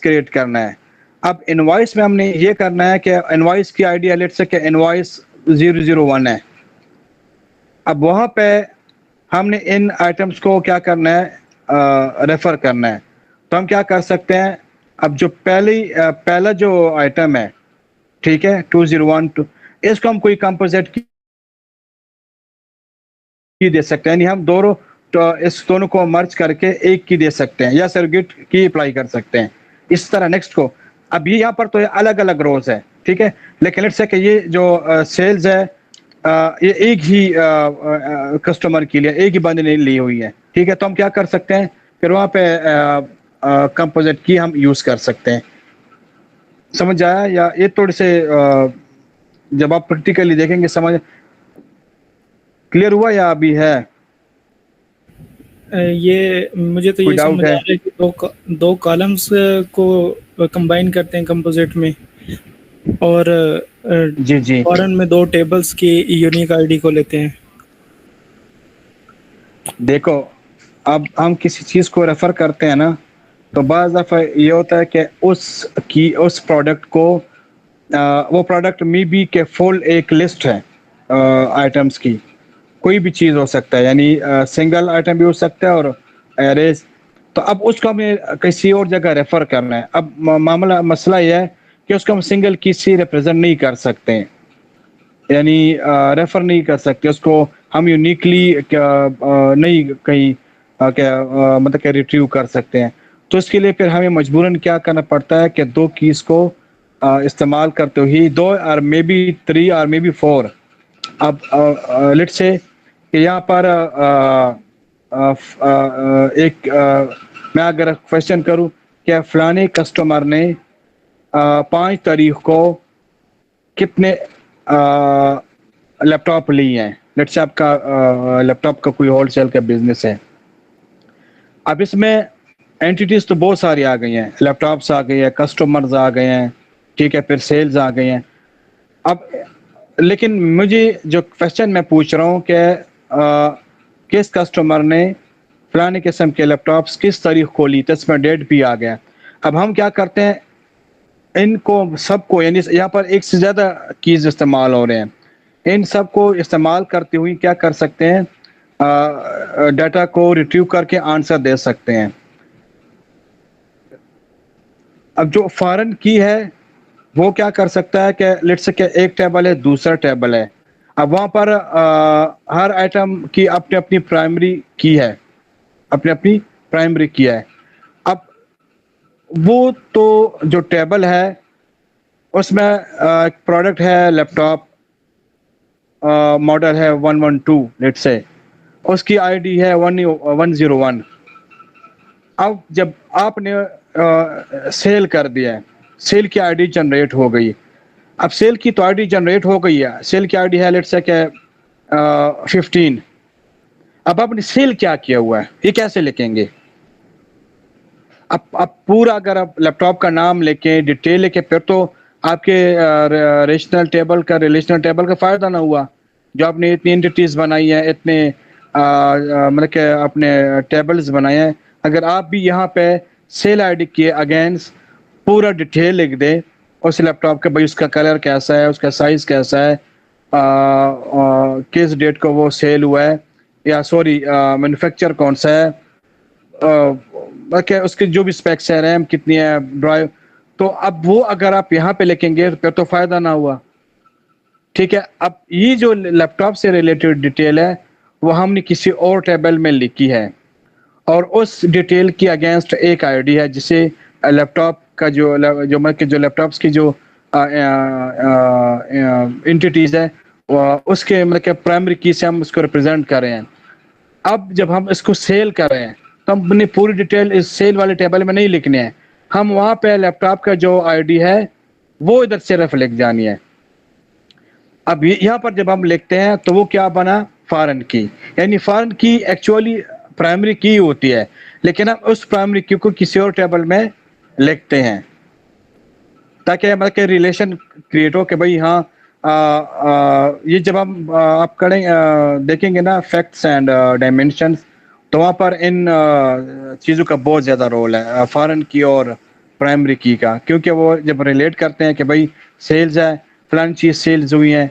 Create کرنا ہے. اب انوائس میں ہم نے یہ کرنا ہے کہ انوائس کی آئی ڈی لیٹ سے کہ انوائس 001 ہے. اب وہاں پہ ہم نے ان آئٹمس کو کیا کرنا ہے, ریفر کرنا ہے. تو ہم کیا کر سکتے ہیں, اب جو پہلا جو آئٹم ہے, ٹھیک ہے, 2012, اس کو ہم کوئی کمپوزٹ کی دے سکتے ہیں, یعنی ہم دونوں اس دونوں کو مرج کر کے ایک کی دے سکتے ہیں, یا سرگیٹ کی اپلائی کر سکتے ہیں. اس طرح نیکسٹ کو, اب یہاں پر تو الگ الگ روز ہے, ٹھیک ہے, لیکن لیٹس سے کہ یہ جو سیلز ہے یہ ایک ہی کسٹمر کے لیے ایک ہی بندے نے لی ہوئی ہے, ٹھیک ہے. تو ہم کیا کر سکتے ہیں, پھر وہاں پہ کمپوزٹ کی ہم یوز کر سکتے ہیں. سمجھ آیا؟ یا یہ تھوڑے سے جب آپ پریکٹیکلی دیکھیں گے سمجھ کلیئر ہوا یا ابھی ہے؟ یہ مجھے تو یہ سمجھ آ رہا ہے کہ دو کالمز کو کمبائن کرتے ہیں کمپوزٹ میں, اور جی فورن میں دو ٹیبلز کی یونیک آئی ڈی کو لیتے ہیں. دیکھو, اب ہم کسی چیز کو ریفر کرتے ہیں نا, تو بعض دفعہ یہ ہوتا ہے کہ اس پروڈکٹ کو وہ پروڈکٹ میں بھی کہ فل ایک لسٹ ہے آئٹمس کی, کوئی بھی چیز ہو سکتا ہے, یعنی سنگل آئٹم بھی ہو سکتا ہے اور ایریز. تو اب اس کو ہمیں کسی اور جگہ ریفر کرنا ہے. اب مسئلہ یہ ہے کہ اس کو ہم سنگل کی سے ریپرزینٹ نہیں کر سکتے, یعنی ریفر نہیں کر سکتے اس کو ہم یونیکلی نہیں کہیں مطلب کہ ریٹریو کر سکتے ہیں. تو اس کے لیے پھر ہمیں مجبوراً کیا کرنا پڑتا ہے کہ دو کیز کو استعمال کرتے ہوئے, 2 اور مے بی 3 اور مے بی 4. اب لیٹس سے کہ یہاں پر ایک میں اگر کوشچن کروں کہ فلانے کسٹمر نے 5 تاریخ کو کتنے لیپ ٹاپ لی ہیں, لیٹس سے آپ کا لیپ ٹاپ کا کوئی ہول سیل کا بزنس ہے. اب اس میں اینٹیٹیز تو بہت ساری آ گئی ہیں, لیپ ٹاپس آ گئی ہیں, کسٹمرز آ گئے ہیں, ٹھیک ہے, پھر سیلز آ گئے ہیں. اب لیکن مجھے جو کوشچن میں پوچھ رہا ہوں کہ کس کسٹمر نے فلانے قسم کے لیپ ٹاپس کس تاریخ کو لی, تو اس میں ڈیٹ بھی آ گیا. اب ہم کیا کرتے ہیں, ان کو سب کو, یعنی یہاں پر ایک سے زیادہ کیز استعمال ہو رہے ہیں, ان سب کو استعمال کرتے ہوئے کیا کر سکتے ہیں, ڈیٹا کو ریٹریو کر کے آنسر دے سکتے ہیں. اب جو فارن کی ہے وہ کیا کر سکتا ہے کہ لیٹس سے کہ ایک ٹیبل ہے, دوسرا ٹیبل ہے. اب وہاں پر ہر آئٹم کی اپنی اپنی پرائمری کی ہے, اپنی پرائمری کی ہے. اب وہ تو جو ٹیبل ہے اس میں ایک پروڈکٹ ہے لیپ ٹاپ, ماڈل ہے 112, لیٹ سے اس کی آئی ڈی ہے 101. اب جب آپ نے سیل کر دیا ہے, سیل کی آئی ڈی جنریٹ ہو گئی. اب سیل کی تو آئی ڈی جنریٹ ہو گئی ہے, سیل کی آئی ڈی ہے لیٹ سے کہ 15. اب آپ نے سیل کیا ہوا ہے یہ کیسے لکھیں گے؟ اب پورا اگر آپ لیپ ٹاپ کا نام لے کے ڈیٹیل لے کے پھر تو آپ کے ریلیشنل ٹیبل کا فائدہ نہ ہوا. جو آپ نے اتنی انٹیٹیز بنائی ہیں, اتنے مطلب کہ اپنے ٹیبلز بنائے ہیں, اگر آپ بھی یہاں پہ سیل آئی ڈی کے اگینسٹ پورا ڈیٹیل لکھ دیں اس لیپ ٹاپ کے, بھائی اس کا کلر کیسا ہے, اس کا سائز کیسا ہے, کس ڈیٹ کو وہ سیل ہوا ہے, یا سوری مینوفیکچر کون سا ہے, اس کے جو بھی اسپیکس ہے, ریم کتنی ہے, ڈرائیو, تو اب وہ اگر آپ یہاں پہ لکھیں گے پھر تو فائدہ نہ ہوا, ٹھیک ہے. اب یہ جو لیپ ٹاپ سے ریلیٹڈ ڈیٹیل ہے وہ ہم نے کسی اور ٹیبل میں لکھی ہے, اور اس ڈیٹیل کی اگینسٹ ایک آئی ڈی ہے جسے لیپ ٹاپ کا جو لیپ ٹاپس کی جو انٹیٹیز ہے اس کے مطلب کہ پرائمری کی سے ہم اس کو ریپرزینٹ کر رہے ہیں. اب جب ہم اس کو سیل کر رہے ہیں تو ہم اپنی پوری ڈیٹیل اس سیل والے ٹیبل میں نہیں لکھنے ہیں, ہم وہاں پہ لیپ ٹاپ کا جو آئی ڈی ہے وہ ادھر صرف لکھ جانی ہے. اب یہاں پر جب ہم لکھتے ہیں تو وہ کیا بنا, فارن کی, یعنی فارن کی ایکچولی پرائمری کی ہوتی ہے, لیکن ہم اس پرائمری کی کو کسی اور ٹیبل میں لکھتے ہیں تاکہ مطلب کہ ریلیشن کریٹ ہو کہ بھائی ہاں یہ جب ہم آپ دیکھیں گے نا فیکٹس اینڈ ڈائمینشنز, تو وہاں پر ان چیزوں کا بہت زیادہ رول ہے, فارن کی اور پرائمری کی کا, کیونکہ وہ جب ریلیٹ کرتے ہیں کہ بھائی سیلز ہے, فلان چیز سیلز ہوئی ہیں,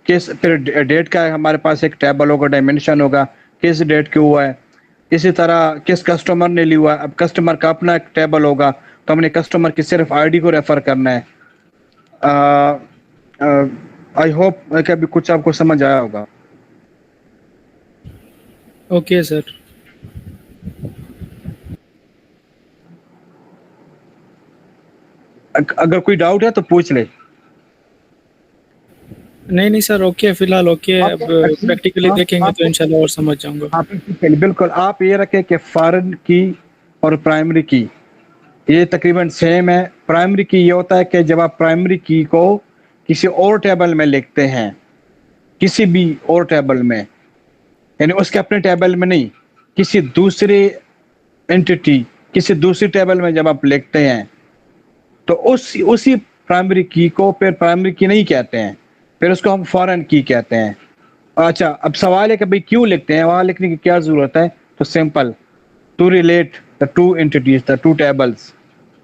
کس پھر ڈیٹ کا ہمارے پاس ایک ٹیبل ہوگا, ڈائمینشن ہوگا, کس ڈیٹ کے ہوا ہے. اسی طرح کس کسٹمر نے لیا, اب کسٹمر کا اپنا ایک ٹیبل ہوگا, تو ہم نے کسٹمر کی صرف آئی ڈی کو ریفر کرنا ہے. آئی ہوپ کہ ابھی کچھ آپ کو سمجھ آیا ہوگا. Okay sir. اگر کوئی ڈاؤٹ ہے تو پوچھ لے. نہیں سر, اوکے فی الحال اوکے. اب پریکٹیکلی دیکھیں گے تو انشاءاللہ اور سمجھ جاؤں گا. بالکل, آپ یہ رکھیں کہ فارن کی اور پرائمری کی یہ تقریباً سیم ہے. پرائمری کی یہ ہوتا ہے کہ جب آپ پرائمری کی کو کسی اور ٹیبل میں لکھتے ہیں, کسی بھی اور ٹیبل میں, یعنی اس کے اپنے ٹیبل میں نہیں, کسی دوسرے انٹیٹی کسی دوسری ٹیبل میں جب آپ لکھتے ہیں تو اسی پرائمری کی کو پھر پرائمری کی نہیں کہتے ہیں, پھر اس کو ہم فارن کی کہتے ہیں. اچھا, اب سوال ہے کہ بھئی کیوں لکھتے ہیں, وہاں لکھنے کی کیا ضرورت ہے؟ تو simple, to relate the two entities, the two tables.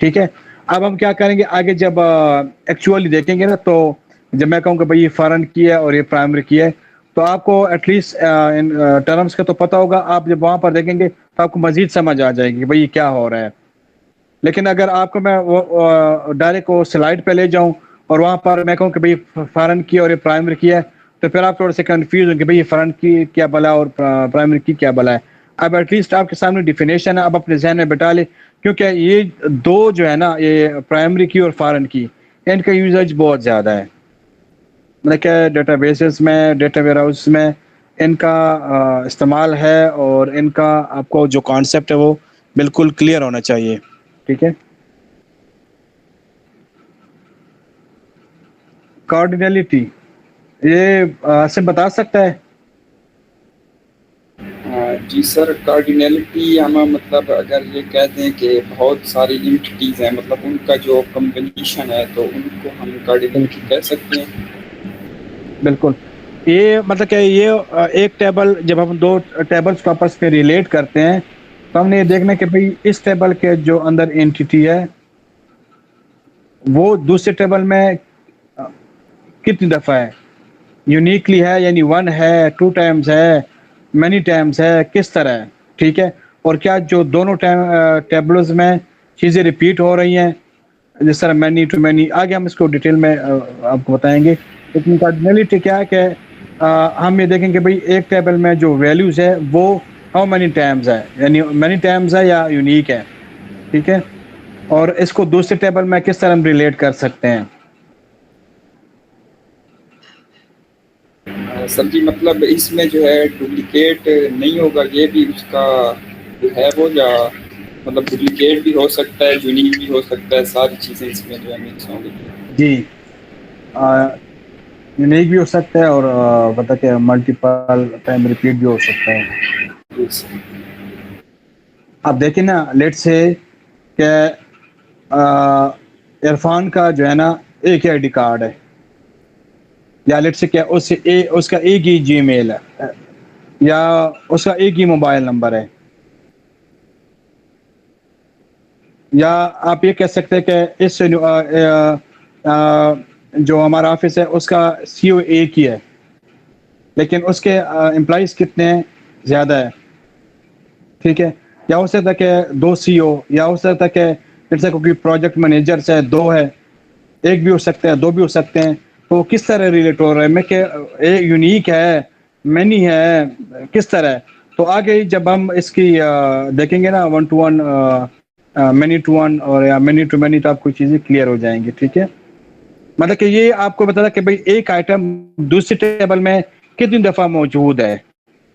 ٹھیک ہے. اب ہم کیا کریں گے آگے جب ایکچولی دیکھیں گے نا, تو جب میں کہوں کہ بھئی یہ فارن کی ہے اور یہ پرائمری کی ہے, تو آپ کو ایٹ لیسٹ ان ٹرمز کا تو پتہ ہوگا. آپ جب وہاں پر دیکھیں گے تو آپ کو مزید سمجھ آ جائے گی کہ بھئی یہ کیا ہو رہا ہے. لیکن اگر آپ کو میں ڈائریکٹ وہ سلائڈ پہ لے جاؤں اور وہاں پر میں کہوں کہ بھئی فارن کی اور یہ پرائمری کی ہے, تو پھر آپ تھوڑے سے کنفیوز ہوں کہ بھئی یہ فارن کی کیا بلا اور پرائمری کی کیا بلا ہے. اب ایٹ لیسٹ آپ کے سامنے ڈیفینیشن ہے, اب اپنے ذہن میں بٹا لیں, کیونکہ یہ دو جو ہے نا, یہ پرائمری کی اور فارن کی, ان کا یوزیج بہت زیادہ ہے. مطلب کہ ڈیٹا بیسز میں, ڈیٹا ویئر ہاؤس میں ان کا استعمال ہے, اور ان کا آپ کو جو کانسیپٹ ہے وہ بالکل کلیئر ہونا چاہیے. ٹھیک ہے. کارڈینلٹی یہ سے بتا سکتا ہے؟ جی سر, کارڈینلٹی ہم مطلب اگر یہ کہتے ہیں کہ بہت ساری انٹیٹیز ہیں, مطلب ان کا جو کمبینیشن ہے, تو ان کو ہم کارڈینلٹی کہہ سکتے ہیں. بالکل. یہ مطلب کہ یہ ایک ٹیبل, جب ہم دو ٹیبلز کو آپس میں ریلیٹ کرتے ہیں تو ہم نے یہ دیکھنا کہ بھئی اس ٹیبل کے جو اندر انٹیٹی ہے وہ دوسرے ٹیبل میں کتنی دفعہ ہے, یونیکلی ہے یعنی 1 ہے, 2 ٹائمز ہے, مینی ٹائمز ہے, کس طرح ہے. ٹھیک ہے. اور کیا جو دونوں ٹیبلز میں چیزیں ریپیٹ ہو رہی ہیں, جس طرح مینی ٹو مینی, آگے ہم اس کو ڈیٹیل میں آپ کو بتائیں گے. لیکن کارڈینلٹی کیا ہے کہ ہم یہ دیکھیں کہ بھئی ایک ٹیبل میں جو ویلیوز ہے وہ ہاؤ مینی ٹائمز ہے, یعنی مینی ٹائمز ہے یا یونیک ہے. ٹھیک ہے. اور اس کو دوسرے ٹیبل میں کس طرح ہم ریلیٹ کر سکتے ہیں. سر جی, مطلب اس میں جو ہے ڈپلیکیٹ نہیں ہوگا, یہ بھی اس کا ہے وہ, یا مطلب ڈپلیکیٹ بھی ہو سکتا ہے, یونیک بھی ہو سکتا ہے, ساری چیزیں اس میں جو ہے مکس ہوں گی. جی, یونیک بھی ہو سکتا ہے اور مطلب کہ ملٹیپل ٹائم ریپیٹ بھی ہو سکتا ہے. آپ دیکھیں نا, لیٹ سے کہ عرفان کا جو ہے نا ایک ہی آئی ڈی کارڈ ہے, یا لیٹ سے کہ اس کا ایک ہی جی میل ہے, یا اس کا ایک ہی موبائل نمبر ہے, یا آپ یہ کہہ سکتے ہیں کہ اس جو ہمارا آفس ہے اس کا سی او ایک ہی ہے, لیکن اس کے امپلائیز کتنے ہیں, زیادہ ہے. ٹھیک ہے. یا ہو سکتا ہے کہ 2 سی او, یا ہو سکتا ہے کہ جیسے کوئی پروجیکٹ مینیجرس ہے 2 ہے, ایک بھی ہو سکتے ہیں, 2 بھی ہو سکتے ہیں. تو کس طرح ریلیٹ ہو رہا ہے, میں کہ یونیک ہے, مینی ہے, کس طرح ہے. تو آگے جب ہم اس کی دیکھیں گے نا 1 to 1, مینی ٹو 1 اور یا مینی ٹو مینی, تو آپ کو چیزیں کلیئر ہو جائیں گی. ٹھیک ہے. مطلب کہ یہ آپ کو بتا کہ بھئی ایک آئٹم دوسری ٹیبل میں کتنی دفعہ موجود ہے,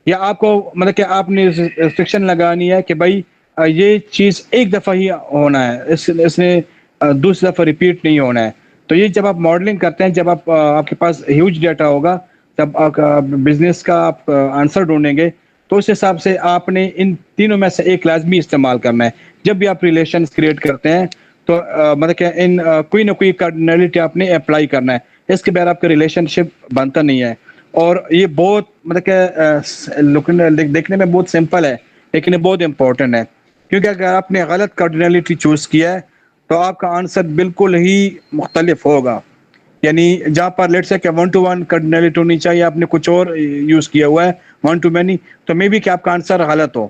یا آپ کو مطلب کہ آپ نے ریسٹرکشن لگانی ہے کہ بھئی یہ چیز ایک دفعہ ہی ہونا ہے, اس نے دوسری دفعہ ریپیٹ نہیں ہونا ہے. تو یہ جب آپ ماڈلنگ کرتے ہیں, جب آپ کے پاس ہیوج ڈیٹا ہوگا, جب آپ بزنس کا آپ آنسر ڈھونڈیں گے, تو اس حساب سے آپ نے ان تینوں میں سے ایک لازمی استعمال کرنا ہے. جب بھی آپ ریلیشنز کریٹ کرتے ہیں تو مطلب کہ ان کوئی نہ کوئی کارڈینلٹی آپ نے اپلائی کرنا ہے, اس کے بغیر آپ کا ریلیشن شپ بنتا نہیں ہے. اور یہ بہت مطلب کہ دیکھنے میں بہت سمپل ہے, لیکن یہ بہت امپورٹنٹ ہے, کیونکہ اگر آپ نے غلط کارڈینلٹی چوز کیا ہے تو آپ کا آنسر بالکل ہی مختلف ہوگا. یعنی جہاں پر لیٹ سے کہ 1 to 1 کارڈینلٹی ہونی چاہیے آپ نے کچھ اور یوز کیا ہوا ہے 1 to many, تو مے بی کہ آپ کا آنسر غلط ہو.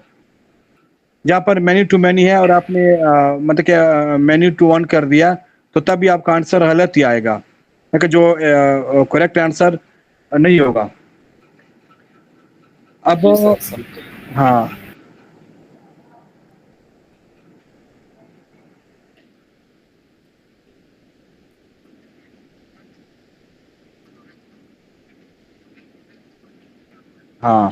جہاں پر many to many ہے اور آپ نے مطلب کہ many to 1 کر دیا تو تب ہی آپ کا آنسر غلط ہی آئے گا, کیونکہ جو کریکٹ آنسر نہیں ہوگا. اب جی سر سمجھ گئے. ہاں ہاں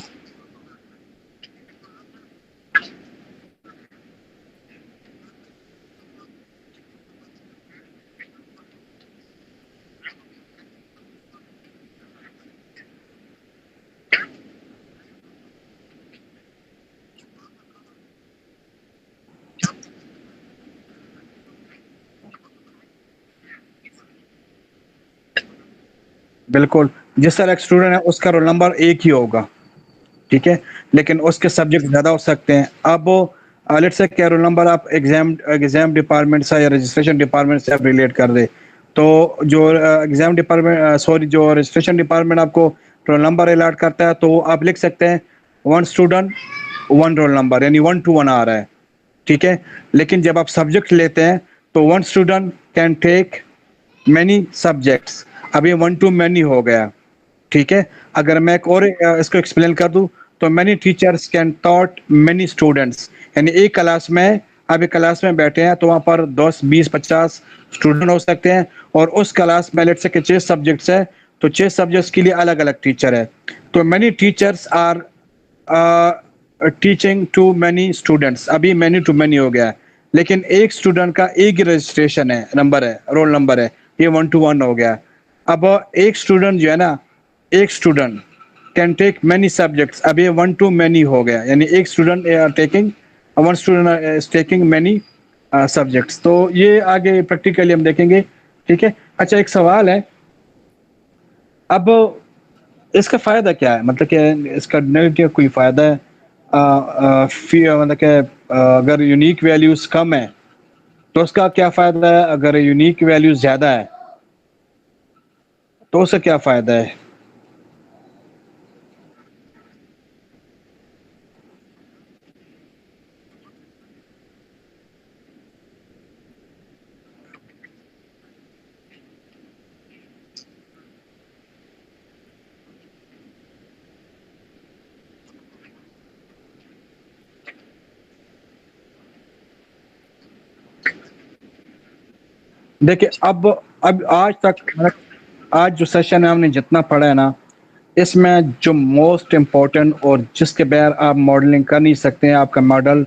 بالکل. جس طرح ایک اسٹوڈنٹ ہے اس کا رول نمبر ایک ہی ہوگا, ٹھیک ہے, لیکن اس کے سبجیکٹ زیادہ ہو سکتے ہیں. اب لیٹ سے کہ رول نمبر آپ ایگزام ڈپارٹمنٹ سے یا رجسٹریشن ڈپارٹمنٹ سے آپ ریلیٹ کر دے, تو جو ایگزام ڈپارٹمنٹ جو رجسٹریشن ڈپارٹمنٹ آپ کو رول نمبر الاٹ کرتا ہے تو آپ لکھ سکتے ہیں 1 اسٹوڈنٹ 1 رول نمبر, یعنی 1 to 1 آ رہا ہے, ٹھیک ہے. لیکن جب آپ سبجیکٹ لیتے ہیں تو 1 student can take many subjects, اب یہ 1 to many ہو گیا, ٹھیک ہے. اگر میں ایک اور اس کو ایکسپلین کر دوں تو many teachers can taught many students, یعنی ایک کلاس میں اب ایک کلاس میں بیٹھے ہیں تو وہاں پر 10 20 50 اسٹوڈنٹ ہو سکتے ہیں, اور اس کلاس میں لیٹ سے کہ 6 سبجیکٹس ہے تو 6 سبجیکٹس کے لیے الگ الگ ٹیچر ہے. تو many teachers are teaching to many students, ابھی مینی ٹو مینی ہو گیا ہے, لیکن ایک اسٹوڈنٹ کا ایک ہی رجسٹریشن ہے, نمبر ہے, رول نمبر ہے, یہ 1 to 1 ہو گیا. اب ایک اسٹوڈنٹ جو ہے نا, ایک student can take many subjects, اب یہ 1 to many ہو گیا, یعنی ایک student taking 1 student is taking many subjects. تو یہ آگے پریکٹیکلی ہم دیکھیں گے, ٹھیک ہے. اچھا ایک سوال ہے, اب اس کا فائدہ کیا ہے, مطلب کہ اس کا کوئی فائدہ ہے مطلب کہ اگر یونیک ویلیوز کم ہے تو اس کا کیا فائدہ ہے, اگر یونیک ویلیوز زیادہ ہے تو اس سے کیا فائدہ ہے؟ دیکھیں اب آج تک آج جو سیشن ہے ہم نے جتنا پڑھا ہے نا, اس میں جو موسٹ امپورٹنٹ اور جس کے بغیر آپ ماڈلنگ کر نہیں سکتے ہیں, آپ کا ماڈل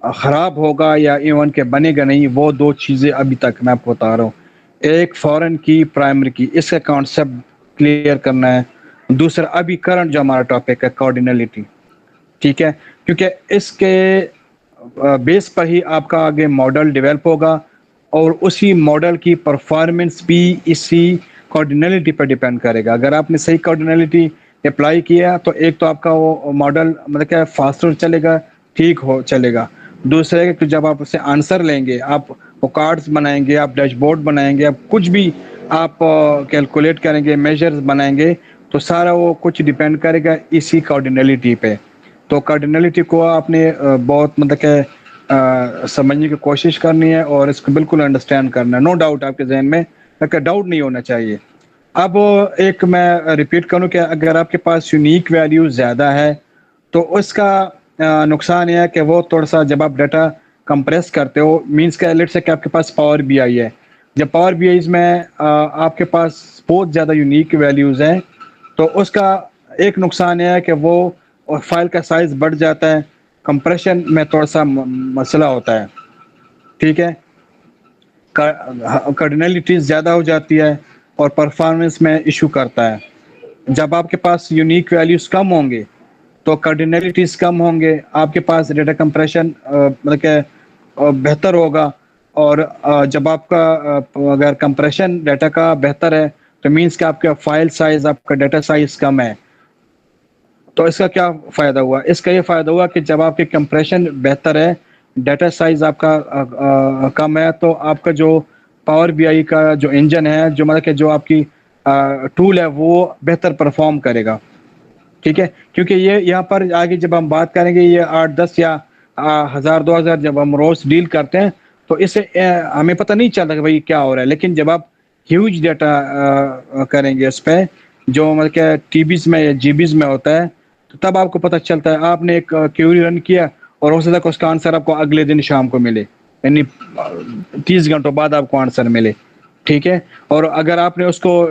خراب ہوگا یا ایون کہ بنے گا نہیں, وہ 2 چیزیں ابھی تک میں آپ کو بتا رہا ہوں. ایک فارن کی, پرائمری کی, اس کا کانسیپٹ کلیئر کرنا ہے. دوسرا ابھی کرنٹ جو ہمارا ٹاپک ہے کارڈینلٹی, ٹھیک ہے, کیونکہ اس کے بیس پر ہی آپ کا آگے ماڈل ڈیولپ ہوگا, اور اسی ماڈل کی پرفارمنس بھی اسی کارڈینلٹی پر ڈیپینڈ کرے گا. اگر آپ نے صحیح کارڈینلٹی اپلائی کیا تو ایک تو آپ کا وہ ماڈل مطلب کہ فاسٹر چلے گا, ٹھیک ہو چلے گا. دوسرے کہ جب آپ اسے آنسر لیں گے, آپ وہ کارڈز بنائیں گے, آپ ڈیش بورڈ بنائیں گے, آپ کچھ بھی آپ کیلکولیٹ کریں گے, میجرز بنائیں گے, تو سارا وہ کچھ ڈیپینڈ کرے گا اسی کارڈینلٹی پہ. تو کارڈینلٹی کو آپ نے بہت مطلب کہ سمجھنے کی کوشش کرنی ہے اور اس کو بالکل انڈرسٹینڈ کرنا ہے. نو ڈاؤٹ آپ کے ذہن میں ڈاؤٹ نہیں ہونا چاہیے. اب ایک میں ریپیٹ کروں کہ اگر آپ کے پاس یونیک ویلیو زیادہ ہے تو اس کا نقصان یہ ہے کہ وہ تھوڑا سا جب آپ ڈیٹا کمپریس کرتے ہو, مینس کا لیٹ سے کہ آپ کے پاس پاور بی آئی ہے, جب پاور بی آئیز میں آپ کے پاس بہت زیادہ یونیک ویلیوز ہیں تو اس کا ایک نقصان یہ ہے کہ وہ فائل کا سائز بڑھ جاتا ہے, کمپریشن میں تھوڑا سا مسئلہ ہوتا ہے, ٹھیک ہے. کارڈینلٹی زیادہ ہو جاتی ہے اور پرفارمنس میں ایشو کرتا ہے. جب آپ کے پاس یونیک ویلیوز کم ہوں گے تو کارڈینلٹیز کم ہوں گے, آپ کے پاس ڈیٹا کمپریشن مطلب کہ بہتر ہوگا, اور جب آپ کا اگر کمپریشن ڈیٹا کا بہتر ہے تو مینس کہ آپ کا فائل سائز, آپ کا ڈیٹا سائز کم ہے. تو اس کا کیا فائدہ ہوا, اس کا یہ فائدہ ہوا کہ جب آپ کی کمپریشن بہتر ہے ڈیٹا سائز آپ کا کم ہے تو آپ کا جو پاور بی آئی کا جو انجن ہے جو مطلب کہ جو آپ کی ٹول ہے وہ بہتر پرفارم کرے گا. ٹھیک ہے, کیونکہ یہ یہاں پر آگے جب ہم بات کریں گے یہ 8-10 یا 1000-2000 جب ہم روز ڈیل کرتے ہیں تو اس سے ہمیں پتہ نہیں چلتا کہ بھائی کیا ہو رہا ہے. لیکن جب آپ ہیوج ڈیٹا کریں گے اس پہ جو مطلب کہ ٹی بیز میں یا جی بیز میں ہوتا ہے تو تب آپ کو پتہ چلتا ہے. آپ نے ایک کیوری رن کیا اور ہو سکتا ہے کہ اس کا آنسر آپ کو اگلے دن شام کو ملے, یعنی 30 گھنٹوں بعد آپ کو آنسر ملے. ٹھیک ہے, اور اگر آپ نے اس کو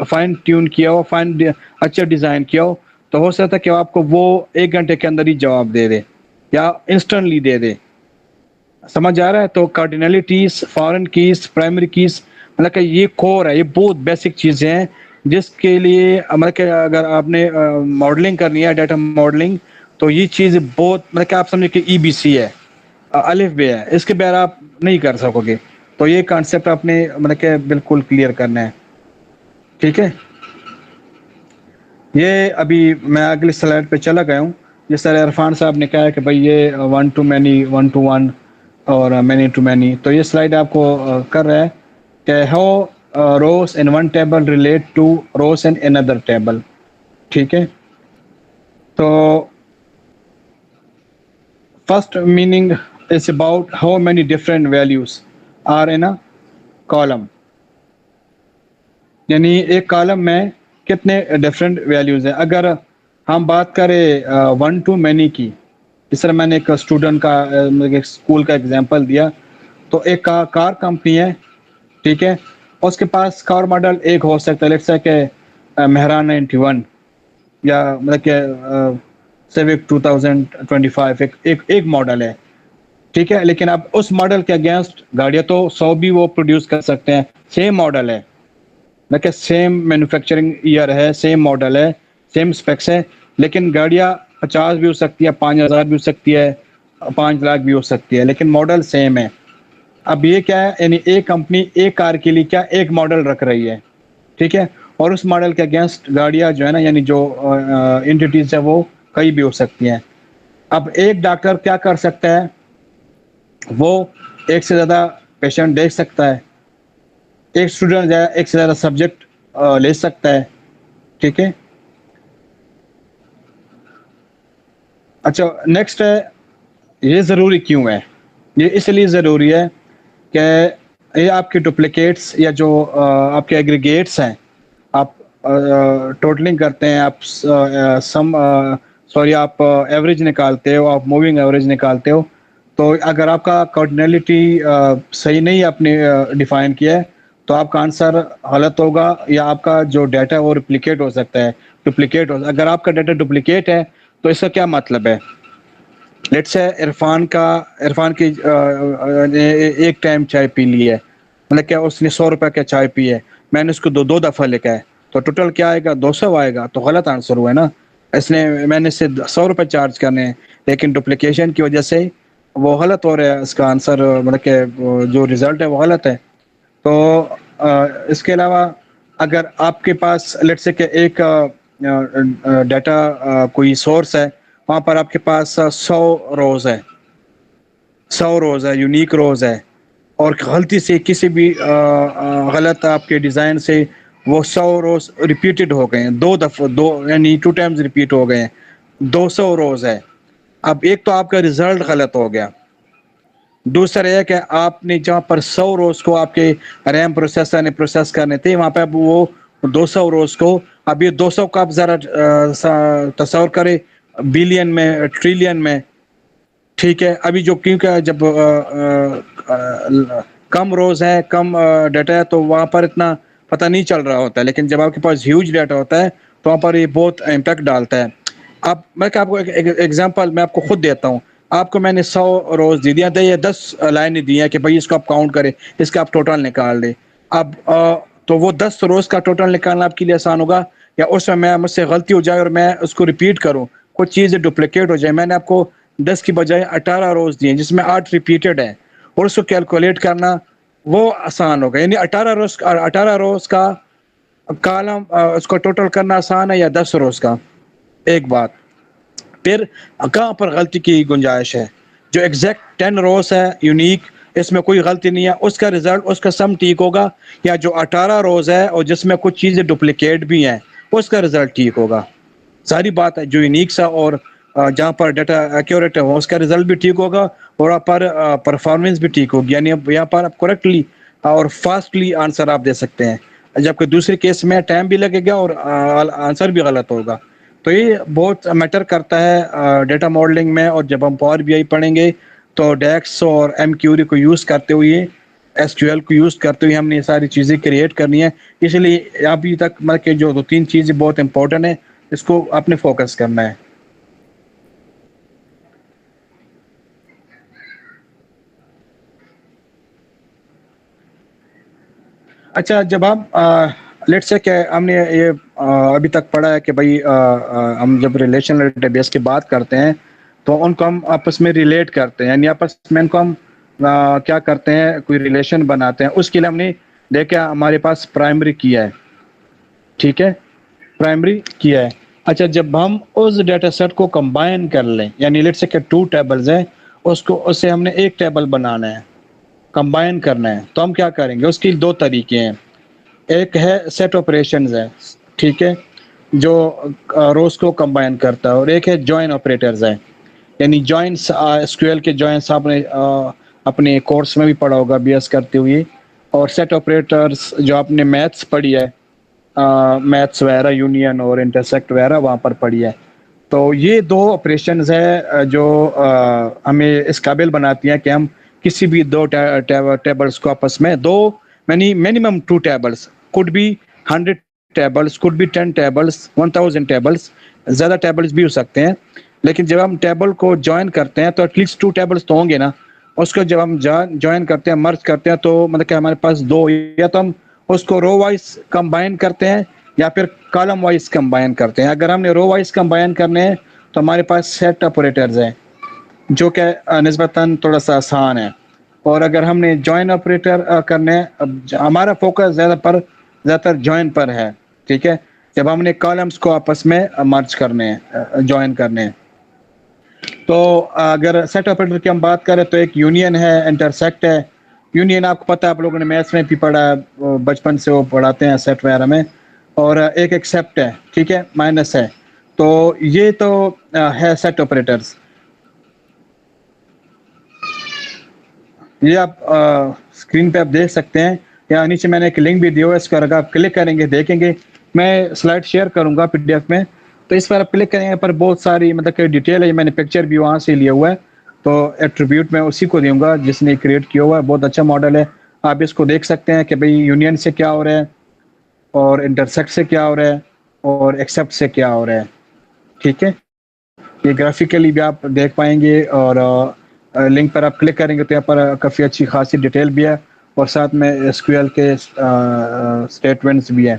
فائن ٹیون کیا ہو, اچھا ڈیزائن کیا ہو تو ہو سکتا ہے کہ آپ کو وہ 1 گھنٹے کے اندر ہی جواب دے دے یا انسٹنٹلی دے دے. سمجھ آ رہا ہے؟ تو cardinalities, foreign keys, primary keys مطلب کہ یہ کور ہے, یہ بہت بیسک چیزیں ہیں جس کے لیے مطلب کہ اگر آپ نے ماڈلنگ کرنی ہے, ڈیٹا ماڈلنگ, تو یہ چیز بہت مطلب کہ آپ سمجھیں کہ ای بی سی ہے, الف بے ہے, اس کے بغیر آپ نہیں کر سکو گے. تو یہ کانسیپٹ آپ نے مطلب کہ بالکل کلیئر کرنا ہے. ٹھیک ہے, یہ ابھی میں اگلی سلائڈ پہ چلا گیا ہوں. جس طرح عرفان صاحب نے کہا کہ بھائی یہ 1 to many, 1 to 1 اور many to many, تو یہ سلائڈ آپ کو کر رہا ہے کہ how rows in one table relate to rows in another table. ٹھیک ہے, تو first meaning is about how many different values are in a column. یعنی ایک کالم میں کتنے ڈفرینٹ ویلیوز ہیں. اگر ہم بات کریں 1 to many کی, جس طرح میں نے ایک اسٹوڈنٹ کا اسکول کا ایگزامپل دیا, تو ایک کار کمپنی ہے, ٹھیک ہے, اس کے پاس کار ماڈل ایک ہو سکتا ہے, لیٹس سے کہ مہران 91 یا مطلب کہ سیوک 2025 ایک ماڈل ہے. ٹھیک ہے, لیکن اب اس ماڈل کے اگینسٹ گاڑیاں تو 100 بھی وہ پروڈیوس کر سکتے ہیں, سیم ماڈل ہے, کہ سیم مینوفیکچرنگ ایئر ہے, سیم ماڈل ہے, سیم اسپیکس ہے, لیکن گاڑیاں 50 بھی ہو سکتی ہے, 5000 بھی ہو سکتی ہے, 5 لاکھ بھی ہو سکتی ہے, لیکن ماڈل سیم ہے. اب یہ کیا ہے, یعنی ایک کمپنی ایک کار کے لیے کیا ایک ماڈل رکھ رہی ہے. ٹھیک ہے, اور اس ماڈل کے اگینسٹ گاڑیاں جو ہے نا, یعنی جو انٹیٹیز ہے وہ کئی بھی ہو سکتی ہیں. اب ایک ڈاکٹر کیا کر سکتا ہے, وہ ایک سے زیادہ پیشنٹ دیکھ سکتا ہے, ایک اسٹوڈنٹ ایک سے زیادہ سبجیکٹ لے سکتا ہے. ٹھیک ہے, اچھا نیکسٹ ہے, یہ ضروری کیوں ہے؟ یہ اس لیے ضروری ہے کہ یہ آپ کے ڈپلیکیٹس یا جو آپ کے ایگریگیٹس ہیں, آپ ٹوٹلنگ کرتے ہیں, آپ ایوریج نکالتے ہو, آپ موونگ ایوریج نکالتے ہو, تو اگر آپ کا کارڈینلٹی صحیح نہیں آپ نے ڈیفائن کیا ہے تو آپ کا آنسر غلط ہوگا, یا آپ کا جو ڈیٹا ہے وہ ریپلیکیٹ ہو سکتا ہے, اگر آپ کا ڈیٹا ڈپلیکیٹ ہے تو اس کا کیا مطلب ہے؟ لیٹس سے عرفان کی ایک ٹائم چائے پی لی ہے, مطلب کہ اس نے 100 روپے کا چائے پی ہے, میں نے اس کو دو دفعہ لکھا ہے, تو ٹوٹل کیا آئے گا؟ 200 آئے گا. تو غلط آنسر ہوا ہے نا, میں نے اسے 100 روپے چارج کرنے ہیں, لیکن ڈپلیکیشن کی وجہ سے وہ غلط ہو رہا ہے, اس کا آنسر مطلب کہ جو ریزلٹ ہے وہ غلط ہے. تو اس کے علاوہ اگر آپ کے پاس لیٹس سے کہ ایک ڈیٹا کوئی سورس ہے, وہاں پر آپ کے پاس 100 روز ہے, یونیک روز ہے, اور غلطی سے کسی بھی غلط آپ کے ڈیزائن سے وہ 100 روز ریپیٹڈ ہو گئے ہیں, یعنی 2 ٹائمز ریپیٹ ہو گئے ہیں, 200 روز ہے. اب ایک تو آپ کا ریزلٹ غلط ہو گیا, دوسرا یہ کہ آپ نے جہاں پر 100 روز کو آپ کے ریم پروسیسر نے پروسیس کرنے تھے, وہاں پہ اب وہ 200 روز کو, اب یہ 200 کا آپ ذرا تصور کرے بلین میں, ٹریلین میں. ٹھیک ہے, ابھی جو کیونکہ جب کم روز ہے, کم ڈیٹا ہے, تو وہاں پر اتنا پتہ نہیں چل رہا ہوتا ہے, لیکن جب آپ کے پاس ہیوج ڈیٹا ہوتا ہے تو وہاں پر یہ بہت امپیکٹ ڈالتا ہے. اب میں آپ کو ایک ایگزامپل میں آپ کو خود دیتا ہوں. آپ کو میں نے 100 روز دے دیا تھا, یہ 10 لائنیں دی ہیں کہ بھائی اس کو آپ کاؤنٹ کریں, اس کا آپ ٹوٹل نکال دیں. اب تو وہ 10 روز کا ٹوٹل نکالنا آپ کے لیے آسان ہوگا, یا اس میں مجھ سے غلطی ہو جائے اور میں اس کو ریپیٹ کروں, کچھ چیزیں ڈپلیکیٹ ہو جائے. میں نے آپ کو 10 کی بجائے 18 روز دیے جس میں 8 ریپیٹڈ ہیں, اور اس کو کیلکولیٹ کرنا وہ آسان ہوگا. یعنی 18 روز کا کالم اس کو ٹوٹل کرنا آسان ہے یا 10 روز کا؟ ایک بات. پھر کہاں پر غلطی کی گنجائش ہے؟ جو ایگزیکٹ 10 روز ہے یونیک، اس میں کوئی غلطی نہیں ہے، اس کا رزلٹ اس کا سم ٹھیک ہوگا. یا جو 18 روز ہے اور جس میں کچھ چیزیں ڈپلیکیٹ بھی ہیں اس کا رزلٹ ٹھیک ہوگا. ساری بات ہے جو یونیک سا اور جہاں پر ڈیٹا ایکوریٹ ہے اس کا رزلٹ بھی ٹھیک ہوگا اور آپ پر پرفارمنس بھی ٹھیک ہوگی. یعنی یہاں پر آپ کریکٹلی اور فاسٹلی آنسر آپ دے سکتے ہیں، جبکہ دوسرے کیس میں ٹائم بھی لگے گا اور آنسر بھی غلط ہوگا. تو یہ بہت میٹر کرتا ہے ڈیٹا ماڈلنگ میں. اور جب ہم پاور بی آئی پڑھیں گے تو ڈیکس اور ایم کیوری کو یوز کرتے ہوئے، ایس کیو ایل کو یوز کرتے ہوئے ہم نے یہ ساری چیزیں کریٹ کرنی ہے. اس لیے ابھی تک مطلب کہ جو 2-3 چیزیں بہت امپورٹنٹ ہیں اس کو اپنے فوکس کرنا ہے. اچھا، جب ہم لیٹ سے کہ ہم نے یہ ابھی تک پڑھا ہے کہ بھائی ہم جب ریلیشنل ڈیٹا بیس کی بات کرتے ہیں تو ان کو ہم آپس میں ریلیٹ کرتے ہیں، یعنی آپس میں ان کو ہم کیا کرتے ہیں، کوئی ریلیشن بناتے ہیں. اس کے لیے ہم نے دیکھا ہمارے پاس پرائمری کیا ہے، ٹھیک ہے، پرائمری کیا ہے. اچھا، جب ہم اس ڈیٹا سیٹ کو کمبائن کر لیں، یعنی لیٹ سے کہ 2 ٹیبلز ہیں، اس سے ہم نے ایک ٹیبل بنانا ہے، کمبائن کرنا ہے، تو ہم کیا کریں گے؟ اس کی 2 طریقے ہیں. ایک ہے سیٹ آپریشنز ہے، ٹھیک ہے، جو روز کو کمبائن کرتا ہے، اور ایک ہے جوائن آپریٹرز ہے. یعنی جوائنس، ایس کیو ایل کے جوائنس آپ نے اپنے کورس میں بھی پڑھا ہوگا بی ایس کرتے ہوئے. اور سیٹ آپریٹرز جو آپ نے میتھس پڑھی ہے، میتھس وغیرہ یونین اور انٹرسیکٹ وغیرہ وہاں پر پڑھی ہے. تو یہ 2 آپریشنز ہے جو ہمیں اس قابل بناتی ہیں کہ ہم کسی بھی 2 ٹیبلز کو آپس میں minimum 2 tables, could be 100 tables, could be 10 tables, 1000 tables, زیادہ ٹیبلز بھی ہو سکتے ہیں. لیکن جب ہم ٹیبل کو جوائن کرتے ہیں تو ایٹ لیسٹ 2 ٹیبلز تو ہوں گے نا. اس کو جب ہم جوائن کرتے ہیں، مرج کرتے ہیں، تو مطلب کہ ہمارے پاس 2، یا تو ہم اس کو رو وائز کمبائن کرتے ہیں یا پھر کالم وائز کمبائن کرتے ہیں. اگر ہم نے رو وائز کمبائن کرنے ہیں تو ہمارے پاس سیٹ آپریٹرز ہیں جو کہ نسبتاً تھوڑا سا آسان ہے. اور اگر ہم نے جوائن آپریٹر کرنے، ہمارا فوکس زیادہ تر جوائن پر ہے، ٹھیک ہے. جب ہم نے کالمز کو آپس میں مرج کرنے ہیں، جوائن کرنے ہیں، تو اگر سیٹ آپریٹر کی ہم بات کریں تو ایک یونین ہے، انٹرسیکٹ ہے. یونین آپ کو پتہ ہے، آپ لوگوں نے میتھس میں بھی پڑھا ہے، بچپن سے وہ پڑھاتے ہیں سیٹ وغیرہ میں. اور ایک ایکسیپٹ ہے، ٹھیک ہے، مائنس ہے. تو یہ تو ہے سیٹ آپریٹرز. یہ آپ اسکرین پہ آپ دیکھ سکتے ہیں، یا نیچے میں نے ایک لنک بھی دیا ہے، اس پر اگر آپ کلک کریں گے دیکھیں گے. میں سلائڈ شیئر کروں گا PDF میں، تو اس پر آپ کلک کریں گے، پر بہت ساری مطلب کہ ڈیٹیل ہے. میں نے پکچر بھی وہاں سے لیا ہوا ہے، تو ایٹریبیوٹ میں اسی کو دوں گا جس نے کریٹ کیا ہوا ہے. بہت اچھا ماڈل ہے، آپ اس کو دیکھ سکتے ہیں کہ بھئی یونین سے کیا ہو رہا ہے، اور انٹرسیکٹ سے کیا ہو رہا ہے، اور ایکسیپٹ سے کیا ہو رہا ہے، ٹھیک ہے. یہ گرافیکلی بھی آپ دیکھ پائیں گے، اور لنک پر آپ کلک کریں گے تو یہاں پر کافی اچھی خاصی ڈیٹیل بھی ہے، اور ساتھ میں ایس کیو ایل کے اسٹیٹمنٹس بھی ہیں.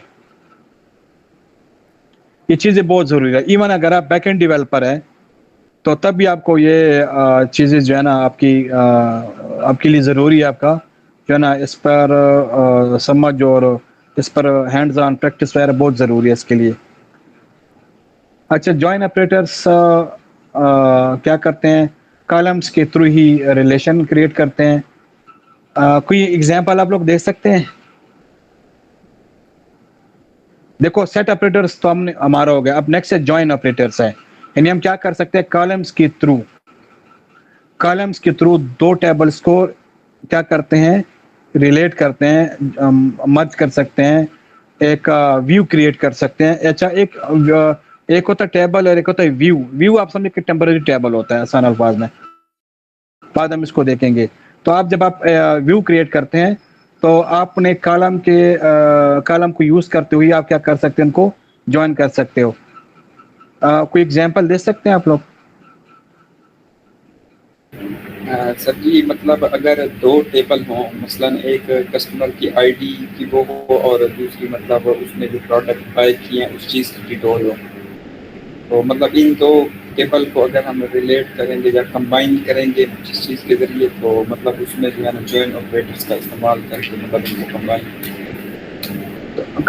یہ چیزیں بہت ضروری ہے. ایون اگر آپ بیک اینڈ ڈیولپر ہیں تو تب بھی آپ کو یہ چیزیں جو ہے نا آپ کے لیے ضروری ہے. آپ کا جو ہے نا اس پر سمجھ اور اس پر ہینڈز آن پریکٹس وغیرہ بہت ضروری ہے اس کے لیے. اچھا، جوائن آپریٹرس کیا کرتے ہیں؟ کالمس کے تھرو ہی ریلیشن کریٹ کرتے ہیں. کوئی ایگزامپل آپ لوگ دے سکتے ہیں؟ دیکھو، سیٹ آپریٹرس تو ہمارا ہو گیا. اب نیکسٹ ہے جوائن آپریٹرس ہے. یعنی ہم کیا کر سکتے ہیں؟ کالمس کے تھرو 2 ٹیبلز کو کیا کرتے ہیں؟ ریلیٹ کرتے ہیں، مرج کر سکتے ہیں، ایک ویو کریٹ کر سکتے ہیں. اچھا، ایک ہوتا ہے ٹیبل اور ایک ہوتا ہے ویو آپ سمجھے کہ ٹیمپرری ٹیبل ہوتا ہے آسان الفاظ میں، بعد ہم اس کو دیکھیں گے. تو آپ جب آپ ویو کریٹ کرتے ہیں تو آپ نے کالم کو یوز کرتے ہوئے آپ کیا کر سکتے ہیں؟ ان کو جوائن کر سکتے ہو. کوئی ایگزامپل دے سکتے ہیں آپ لوگ؟ سر جی، مطلب اگر 2 ٹیبل ہوں، مثلا ایک کسٹمر کی آئی ڈی کی وہ ہو، اور دوسری مطلب اس نے جو پروڈکٹ بائی کیے ہیں اس چیز کی ڈیٹیل ہو، تو مطلب ان 2 ٹیبل کو اگر ہم ریلیٹ کریں گے یا کمبائن کریں گے جس چیز کے ذریعے، تو مطلب اس میں جو ہے نا جوائن آپریٹرس کا استعمال کر کے مطلب ان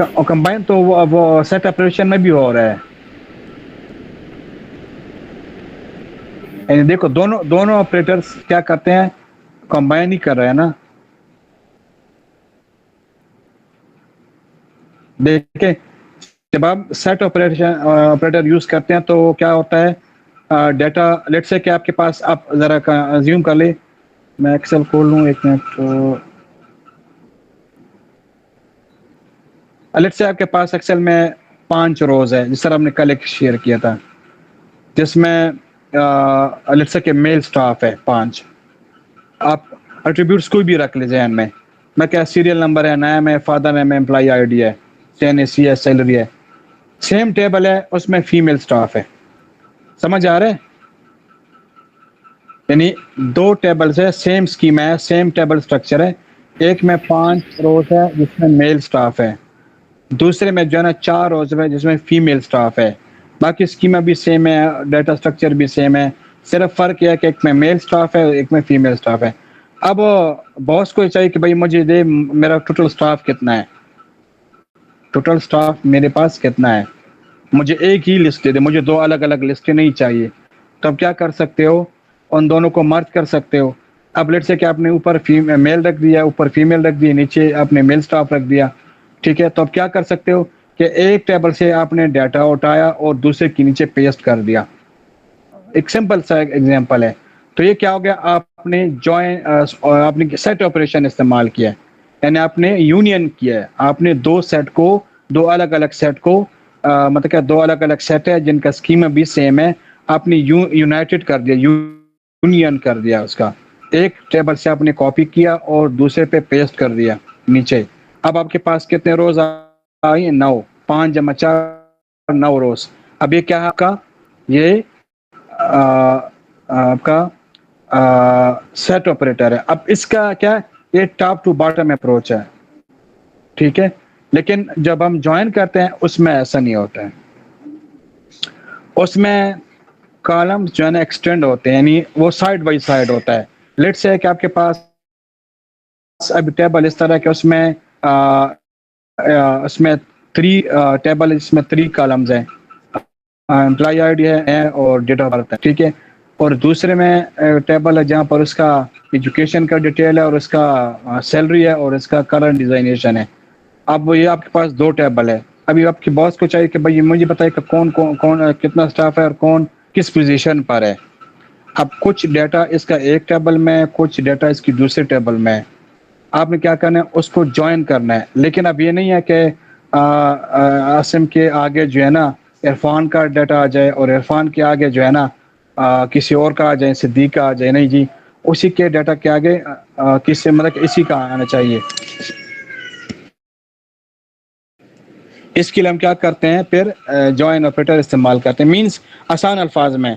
کو کمبائن تو وہ سیٹ آپریشن میں بھی ہو رہا ہے. یعنی دیکھو دونوں آپریٹرس کیا کرتے ہیں, کمبائن ہی کر رہے ہیں نا. دیکھیں جب آپ سیٹ آپریٹر یوز کرتے ہیں تو کیا ہوتا ہے, ڈیٹا لیٹ سے کہ آپ کے پاس, آپ ذرا زیوم کر لیں, میں ایکسل کھول لوں ایک منٹ. لیٹ سے آپ کے پاس ایکسل میں 5 روز ہے, جس طرح ہم نے کل ایک شیئر کیا تھا, جس میں لیٹ سے کہ میل سٹاف ہے 5. آپ ایٹریبیوٹس کوئی بھی رکھ لیں ذہن میں کیا سیریل نمبر ہے, نام ہے, فادر نیم ہے, امپلائی آئی ڈی ہے, CNAC ہے, سیلری ہے. سیم ٹیبل ہے, اس میں فیمیل سٹاف ہے. سمجھ آ رہا ہے؟ یعنی 2 ٹیبلز ہے, سیم اسکیم ہے, سیم ٹیبل سٹرکچر ہے. ایک میں 5 روز ہے جس میں میل سٹاف ہے, دوسرے میں جو ہے نا 4 روز ہے جس میں فیمیل سٹاف ہے. باقی اسکیمیں بھی سیم ہے, ڈیٹا سٹرکچر بھی سیم ہے, صرف فرق یہ ہے کہ ایک میں میل سٹاف ہے, ایک میں فیمیل سٹاف ہے. اب باس کو چاہیے کہ بھائی مجھے دے میرا ٹوٹل سٹاف کتنا ہے, ٹوٹل سٹاف میرے پاس کتنا ہے, مجھے ایک ہی لسٹ دے دے, مجھے 2 الگ الگ لسٹیں نہیں چاہیے. تو اب کیا کر سکتے ہو, ان دونوں کو مرج کر سکتے ہو. اب لیٹ سے کہ آپ نے اوپر میل رکھ دیا, اوپر فیمیل رکھ دی, نیچے آپ نے میل سٹاف رکھ دیا, ٹھیک ہے. تو اب کیا کر سکتے ہو کہ ایک ٹیبل سے آپ نے ڈیٹا اٹھایا اور دوسرے کے نیچے پیسٹ کر دیا. ایک سمپل سا ایگزامپل ہے. تو یہ کیا ہو گیا, آپ نے جوائن, آپ نے سیٹ آپریشن استعمال کیا ہے, یعنی آپ نے یونین کیا ہے. آپ نے 2 سیٹ کو, 2 الگ الگ سیٹ کو, مطلب کہ 2 الگ الگ سیٹ ہے جن کا اسکیما بھی سیم ہے, آپ نے یونائٹڈ کر دیا, یونین کر دیا. اس کا ایک ٹیبل سے آپ نے کاپی کیا اور دوسرے پہ پیسٹ کر دیا نیچے. اب آپ کے پاس کتنے روز آئی, 9, 5 جمع 4 9 روز. اب یہ کیا ہے آپ کا, یہ آپ کا سیٹ آپریٹر ہے. اب اس کا کیا, یہ ٹاپ ٹو باٹم اپروچ ہے, ٹھیک ہے. لیکن جب ہم جوائن کرتے ہیں اس میں ایسا نہیں ہوتا ہے, اس میں کالمز جو ہے نا ایکسٹینڈ ہوتے ہیں, یعنی وہ سائڈ بائی سائڈ ہوتا ہے. لیٹ سے کہ آپ کے پاس اب ٹیبل اس طرح کہ اس میں 3 ٹیبل, اس میں 3 کالمز ہیں, امپلائی آئی ڈی ہے اور ڈیٹ آف برتھ ہے, ٹھیک ہے. اور دوسرے میں ٹیبل ہے جہاں پر اس کا ایجوکیشن کا ڈیٹیل ہے اور اس کا سیلری ہے اور اس کا کرنٹ ڈیزائنیشن ہے. اب یہ آپ کے پاس 2 ٹیبل ہے. ابھی آپ کے باس کو چاہیے کہ بھائی مجھے بتائے کہ کون کتنا سٹاف ہے اور کون کس پوزیشن پر ہے. اب کچھ ڈیٹا اس کا ایک ٹیبل میں, کچھ ڈیٹا اس کی دوسرے ٹیبل میں. آپ نے کیا کرنا ہے, اس کو جوائن کرنا ہے. لیکن اب یہ نہیں ہے کہ عاصم کے آگے جو ہے نا عرفان کا ڈیٹا آ جائے اور عرفان کے آگے جو ہے نا کسی اور کا آ جائے, صدیق کا آ جائے. نہیں جی, اسی کے ڈیٹا کے آگے کسی مطلب اسی کا آنا چاہیے. اس کے لیے ہم کیا کرتے ہیں, پھر جوائن آپریٹر استعمال کرتے ہیں. مینس آسان الفاظ میں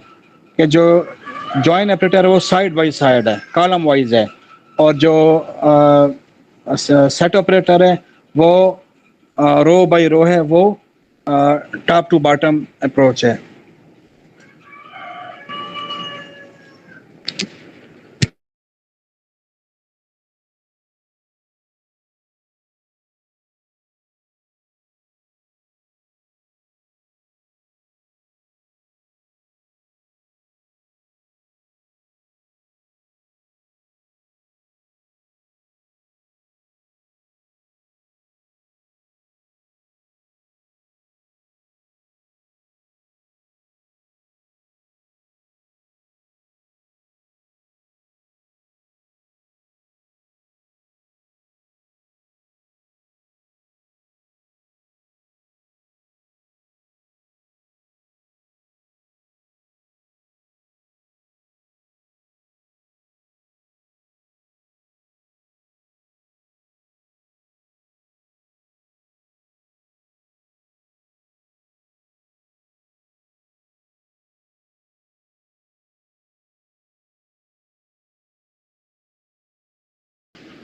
کہ جو جوائن آپریٹر ہے وہ سائڈ بائی سائڈ ہے, کالم وائز ہے, اور جو سیٹ آپریٹر ہے وہ رو بائی رو ہے, وہ ٹاپ ٹو باٹم اپروچ ہے.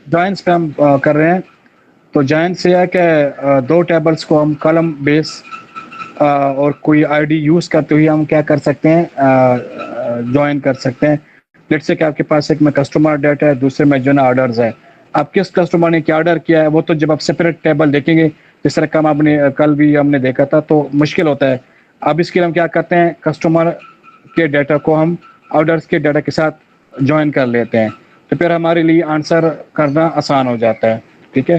جوائنس پہ ہم کر رہے ہیں. تو جوائن سے ہے کہ 2 ٹیبلز کو ہم کالم بیس اور کوئی آئی ڈی یوز کرتے ہوئے ہم کیا کر سکتے ہیں, جوائن کر سکتے ہیں. لیٹ سے کہ آپ کے پاس ایک میں کسٹمر ڈیٹا ہے, دوسرے میں جو نا آرڈرز ہے. آپ کس کسٹمر نے کیا آرڈر کیا ہے وہ تو جب آپ سپریٹ ٹیبل دیکھیں گے, جس طرح کا آپ نے کل بھی ہم نے دیکھا تھا, تو مشکل ہوتا ہے. اب اس کے لیے ہم کیا کرتے ہیں, کسٹمر کے ڈیٹا کو ہم آرڈرس کے ڈیٹا کے ساتھ جوائن کر لیتے ہیں تو پھر ہمارے لیے آنسر کرنا آسان ہو جاتا ہے. ٹھیک ہے.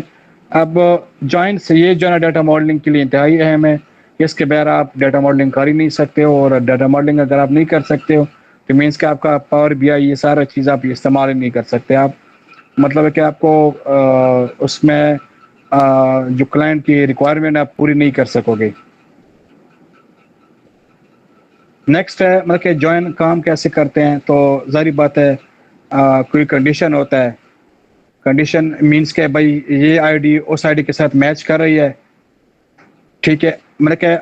اب جوائن سے یہ جو ہے نا ڈیٹا ماڈلنگ کے لیے انتہائی اہم ہے. اس کے بغیر آپ ڈیٹا ماڈلنگ کر ہی نہیں سکتے ہو, اور ڈیٹا ماڈلنگ اگر آپ نہیں کر سکتے ہو تو مینس کہ آپ کا پاور بی آئی یہ سارا چیز آپ استعمال ہی نہیں کر سکتے. آپ مطلب ہے کہ آپ کو اس میں جو کلائنٹ کی ریکوائرمنٹ آپ پوری نہیں کر سکو گے. نیکسٹ ہے مطلب کہ جوائن کام کیسے کرتے ہیں. تو ظاہری بات ہے کوئی کنڈیشن ہوتا ہے. کنڈیشن مینس کہ بھائی یہ I D us I D کے ساتھ میچ کر رہی ہے. ٹھیک ہے. مطلب کہ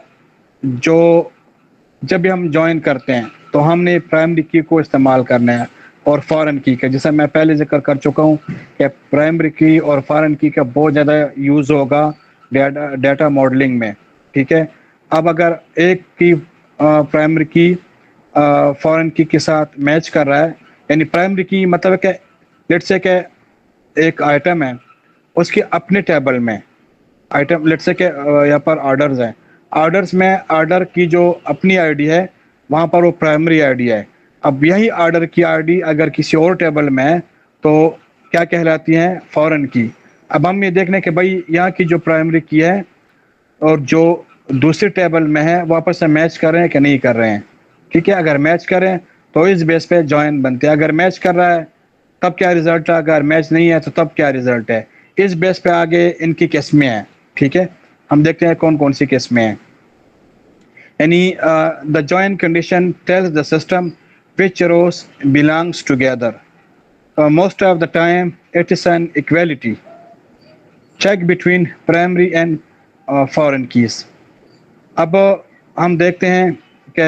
جب بھی ہم جوائن کرتے ہیں تو ہم نے پرائمری کی کو استعمال کرنا ہے اور فارن کی کا, جیسا میں پہلے ذکر کر چکا ہوں کہ پرائمری کی اور فارن کی کا بہت زیادہ یوز ہوگا ڈیٹا ماڈلنگ میں. ٹھیک ہے. اب اگر ایک کی پرائمری کی فارن کی کے ساتھ میچ کر رہا ہے, یعنی پرائمری کی مطلب کہ لیٹس سے کہ ایک آئٹم ہے اس کے اپنے ٹیبل میں آئٹم لیٹس سے کہ یہاں پر آرڈرز ہیں. آرڈرز میں آرڈر کی جو اپنی آئی ڈی ہے وہاں پر وہ پرائمری آئی ڈی ہے. اب یہی آرڈر کی آئی ڈی اگر کسی اور ٹیبل میں ہے تو کیا کہلاتی ہیں, فارن کی. اب ہم یہ دیکھنے کہ بھائی یہاں کی جو پرائمری کی ہے اور جو دوسرے ٹیبل میں ہے وہ آپس سے میچ کر رہے ہیں کہ نہیں کر رہے ہیں. ٹھیک ہے. اگر میچ کریں تو اس بیس پہ جوائن بنتے ہیں. اگر میچ کر رہا ہے تب کیا رزلٹ ہے, اگر میچ نہیں ہے تو تب کیا رزلٹ ہے. اس بیس پہ آگے ان کی قسمیں ہیں. ٹھیک ہے. ہم دیکھتے ہیں کون کون سی قسمیں ہیں. یعنی the join condition tells the system which rows belongs together. Most of the time it is an equality check between primary and foreign keys. اب ہم دیکھتے ہیں کہ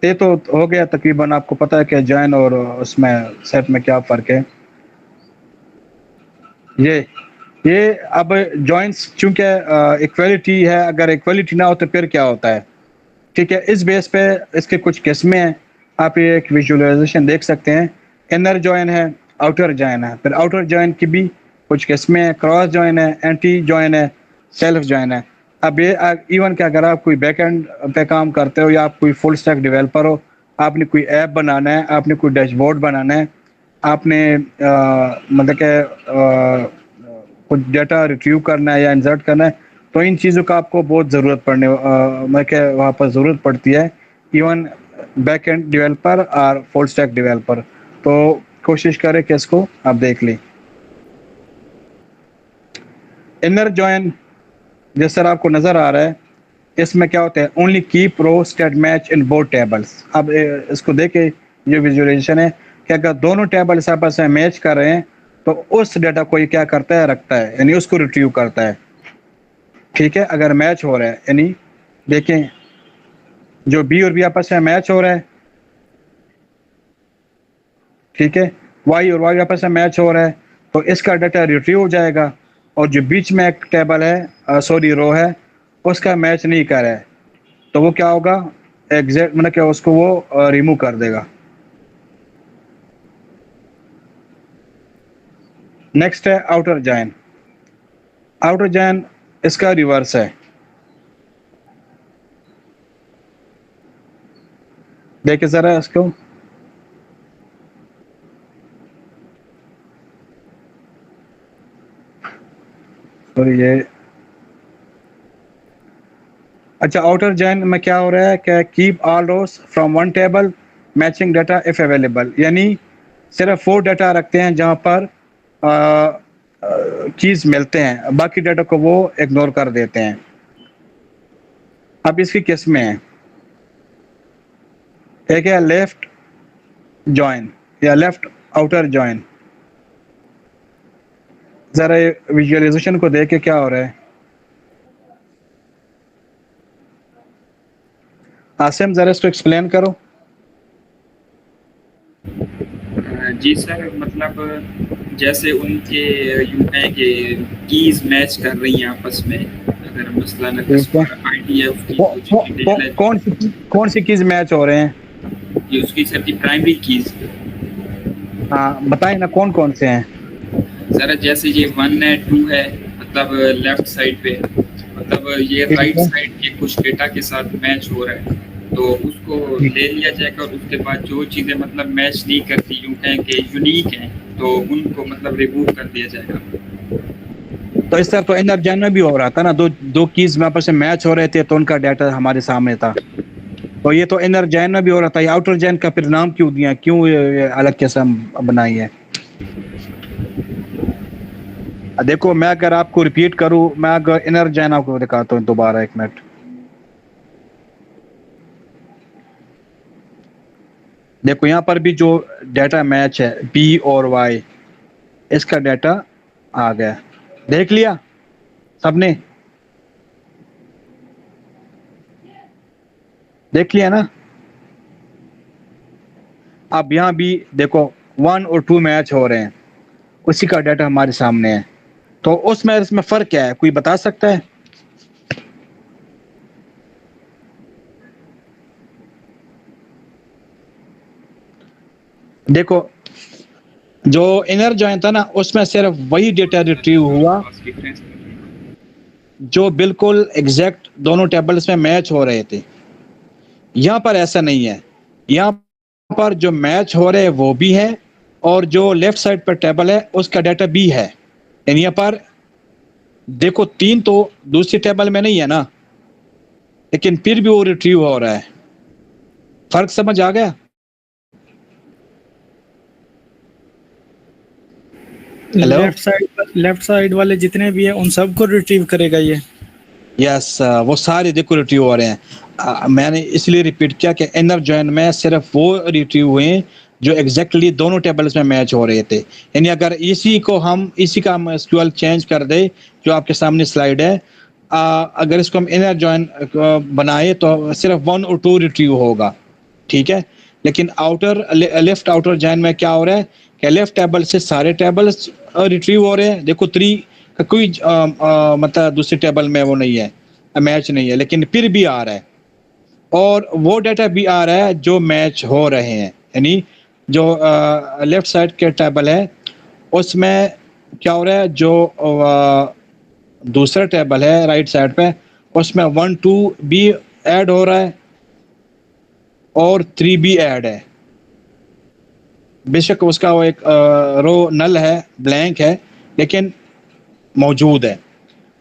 یہ تو ہو گیا تقریباً, آپ کو پتہ ہے کہ جوائن اور اس میں سیٹ میں کیا فرق ہے. یہ اب جوائنس چونکہ ایکویلٹی ہے, اگر ایکویلٹی نہ ہو تو پھر کیا ہوتا ہے. ٹھیک ہے. اس بیس پہ اس کے کچھ قسمیں ہیں. آپ یہ ایک ویژولائزیشن دیکھ سکتے ہیں. انر جوائن ہے, آؤٹر جوائن ہے. پھر آؤٹر جوائن کی بھی کچھ قسمیں ہیں. کراس جوائن ہے, اینٹی جوائن ہے, سیلف جوائن ہے. اب یہ ایون کہ اگر آپ کوئی بیک اینڈ پہ کام کرتے ہو یا آپ کوئی فل اسٹیک ڈیولپر ہو, آپ نے کوئی ایپ بنانا ہے, آپ نے کوئی ڈیش بورڈ بنانا ہے, آپ نے مطلب کہ کچھ ڈیٹا ریٹریو کرنا ہے یا انسرٹ کرنا ہے, تو ان چیزوں کا آپ کو بہت ضرورت پڑنے میں کہ وہاں پر ضرورت پڑتی ہے ایون بیک اینڈ ڈیولپر اور فل اسٹیک ڈیولپر. تو کوشش کریں کہ اس کو آپ دیکھ لیں. انر جوائن جس طرح آپ کو نظر آ رہا ہے اس میں کیا ہوتا ہے, only keep row state match in both tables. اب اس کو دیکھیں, یہ ویژولائزیشن ہے کہ اگر دونوں ٹیبلس آپس میں میچ کر رہے ہیں تو اس ڈیٹا کو یہ کیا کرتا ہے, رکھتا ہے, یعنی اس کو ریٹریو کرتا ہے. ٹھیک ہے. اگر میچ ہو رہا ہے, یعنی دیکھیں جو بی اور بی آپس میں میچ ہو رہا ہے, ٹھیک ہے, وائی اور وائی آپس میں میچ ہو رہا ہے, تو اس کا ڈیٹا ریٹریو ہو جائے گا. اور جو بیچ میں ایک ٹیبل ہے رو ہے اس کا میچ نہیں کر رہا ہے تو وہ کیا ہوگا, ایگزیکٹ مطلب کہ اس کو وہ ریموو کر دے گا. نیکسٹ ہے آؤٹر جوائن. آؤٹر جوائن اس کا ریورس ہے. دیکھیں ذرا اس کو, سوری یہ اچھا آؤٹر جوائن میں کیا ہو رہا ہے کہ keep all rows from one table matching data if available. یعنی صرف وہ ڈیٹا رکھتے ہیں جہاں پر چیز ملتے ہیں, باقی ڈیٹا کو وہ اگنور کر دیتے ہیں. اب اس کی قسمیں ہیں. ایک ہے لیفٹ جوائن یا لیفٹ آؤٹر جوائن. ذرا ویژولائزیشن کو دیکھ کے کیا ہو رہا ہے. آسم ذرا اس کو ایکسپلین کرو. جی سر, مطلب جیسے ان کے یوں ہے کہ کیز میچ کر رہی ہیں آپس میں. اگر مثلاً آئی ڈی ہے اس کی کون سی کیز میچ ہو رہے ہیں, یہ اس کی سر کی پرائمری کیز. ہاں بتائیں نا کون کون سے ہیں. سر جیسے یہ 1 ہے 2 ہے, مطلب لیفٹ سائڈ پہ, مطلب یہ رائٹ سائڈ کے کچھ ڈیٹا کے ساتھ میچ ہو رہا ہے تو اس کو لے لیا جائے گا، اور اس کے بعد جو چیزیں مطلب میچ نہیں کرتی، یوں کہیں کہ یونیک ہیں، تو ان کو مطلب ریموو کر دیا جائے گا. تو اس طرح تو انر جین میں بھی ہو رہا تھا نا، دو کیز میں آپس میں میچ ہو رہے تھے تو ان کا ڈیٹا ہمارے سامنے تھا. تو یہ تو انر جین میں بھی ہو رہا تھا. یہ آؤٹر جین کا پھر نام کیوں دیا، کیوں یہ الگ قسم بنائی ہے؟ دیکھو میں اگر آپ کو ریپیٹ کروں، میں اگر انر جین آپ کو دکھاتا ہوں دوبارہ، ایک منٹ. دیکھو یہاں پر بھی جو ڈیٹا میچ ہے بی اور وائی، اس کا ڈیٹا آ گیا. دیکھ لیا سب نے؟ دیکھ لیا نا؟ اب یہاں بھی دیکھو 1 اور 2 میچ ہو رہے ہیں، اسی کا ڈیٹا ہمارے سامنے ہے. تو اس میں فرق کیا ہے، کوئی بتا سکتا ہے؟ دیکھو جو انر جوائن تھا نا، اس میں صرف وہی ڈیٹا ریٹریو ہوا جو بالکل ایگزیکٹ دونوں ٹیبلز میں میچ ہو رہے تھے. یہاں پر ایسا نہیں ہے. یہاں پر جو میچ ہو رہے وہ بھی ہے، اور جو لیفٹ سائڈ پر ٹیبل ہے اس کا ڈیٹا بھی ہے. یعنی یہاں پر دیکھو 3 تو دوسری ٹیبل میں نہیں ہے نا، لیکن پھر بھی وہ ریٹریو ہو رہا ہے. فرق سمجھ آ گیا؟ ہیلو، لیفٹ سائڈ والے جتنے بھی ہیں ان سب کو ریٹریو کرے گا یہ. یس وہ سارے دیکھو ریٹریو ہو رہے ہیں. میں نے اس لیے ریپیٹ کیا کہ انر جوائن میں صرف وہ ریٹریو ہوئے ہیں جو ایگزیکٹلی دونوں ٹیبلز میں میچ ہو رہے تھے. یعنی اگر اسی کا ہم SQL چینج کر دے، جو آپ کے سامنے سلائیڈ ہے، اگر اس کو ہم انر جوائن بنائے تو صرف 1 اور 2 ریٹریو ہوگا. ٹھیک ہے، لیکن لیفٹ آؤٹر جوائن میں کیا ہو رہا ہے کہ لیفٹ ٹیبل سے سارے ٹیبلز ریٹریو ہو رہے ہیں. دیکھو 3 کا کوئی مطلب دوسری ٹیبل میں وہ نہیں ہے، میچ نہیں ہے، لیکن پھر بھی آ رہا ہے. اور وہ ڈیٹا بھی آ رہا ہے جو میچ ہو رہے ہیں. یعنی جو لیفٹ سائڈ کے ٹیبل ہے اس میں کیا ہو رہا ہے، جو دوسرا ٹیبل ہے رائٹ سائڈ پہ، اس میں 1 2 بھی ایڈ ہو رہا ہے اور 3 بھی ایڈ ہے. بے شک اس کا وہ ایک رو نل ہے، بلینک ہے، لیکن موجود ہے.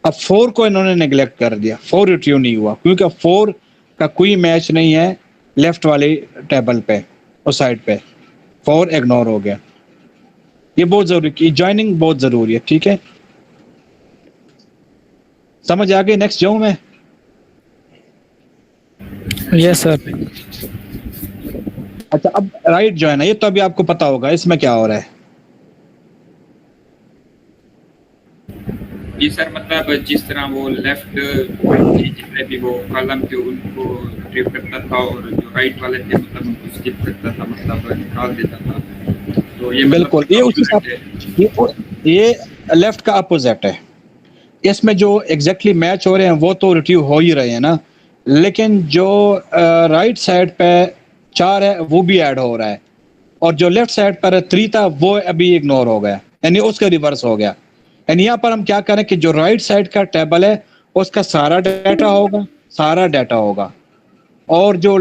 اب 4 کو انہوں نے نیگلیکٹ کر دیا، 4 ریٹریو نہیں ہوا کیونکہ 4 کا کوئی میچ نہیں ہے لیفٹ والی ٹیبل پہ، اس سائڈ پہ. 4 اگنور ہو گیا. یہ بہت ضروری کی جوائننگ بہت ضروری ہے. ٹھیک ہے، سمجھ آ گئی؟ نیکسٹ جاؤں میں؟ یس سر. اچھا اب رائٹ جوائن ہے، یہ تو ابھی آپ کو پتا ہوگا اس میں کیا ہو رہا ہے. جی سر، مطلب جس طرح وہ لیفٹ جتنے بھی وہ کالم تھے ان کو ریٹریو کرتا تھا، اور جو رائٹ والے تھے مطلب ان کو اسکپ کرتا تھا، مطلب نکال دیتا تھا. تو یہ مطلب بالکل، یہ لیفٹ کا اپوزٹ ہے. اس میں جو ایگزیکٹلی میچ ہو رہے ہیں وہ تو ریٹریو ہو ہی رہے ہیں نا، لیکن جو رائٹ سائڈ پہ 4 ہے وہ بھی ایڈ ہو رہا ہے، اور جو لیفٹ سائڈ پر 3 تھا وہ ابھی اگنور ہو گیا، یعنی اس کا ریورس ہو گیا. یعنی یہاں پر ہم کیا کریں کہ جو رائٹ سائڈ کا ٹیبل ہے اس کا سارا ڈیٹا ہوگا، اور جو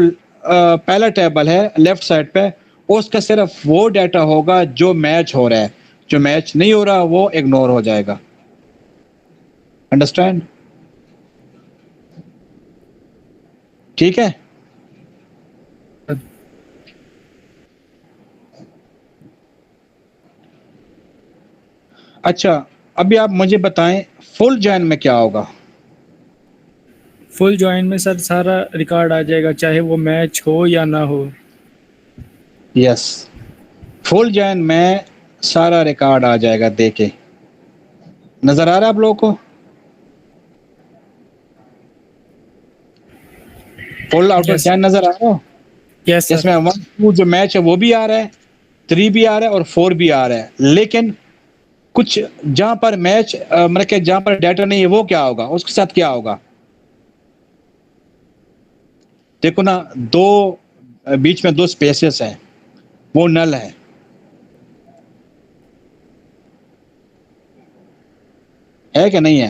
پہلا ٹیبل ہے لیفٹ سائڈ پہ اس کا صرف وہ ڈیٹا ہوگا جو میچ ہو رہا ہے، جو میچ نہیں ہو رہا وہ اگنور ہو جائے گا. انڈرسٹینڈ؟ ٹھیک ہے. اچھا ابھی آپ مجھے بتائیں فل جوائن میں کیا ہوگا؟ فل جوائن میں سر سارا ریکارڈ آ جائے گا، چاہے وہ میچ ہو یا نہ ہو. یس، فل جوائن میں سارا ریکارڈ آ جائے گا. دیکھیں نظر آ رہا ہے آپ لوگوں کو؟ فل آؤٹر جوائن نظر آ رہا ہے؟ یس اس سر. میں 1 2 جو میچ ہے وہ بھی آ رہا ہے، 3 بھی آ رہا ہے اور 4 بھی آ رہا ہے. لیکن کچھ جہاں پر میچ مطلب کہ جہاں پر ڈیٹا نہیں ہے وہ کیا ہوگا، اس کے ساتھ کیا ہوگا؟ دیکھو نا، بیچ میں 2 اسپیسز ہیں، وہ نل ہے. ہے کہ نہیں ہے؟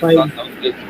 5.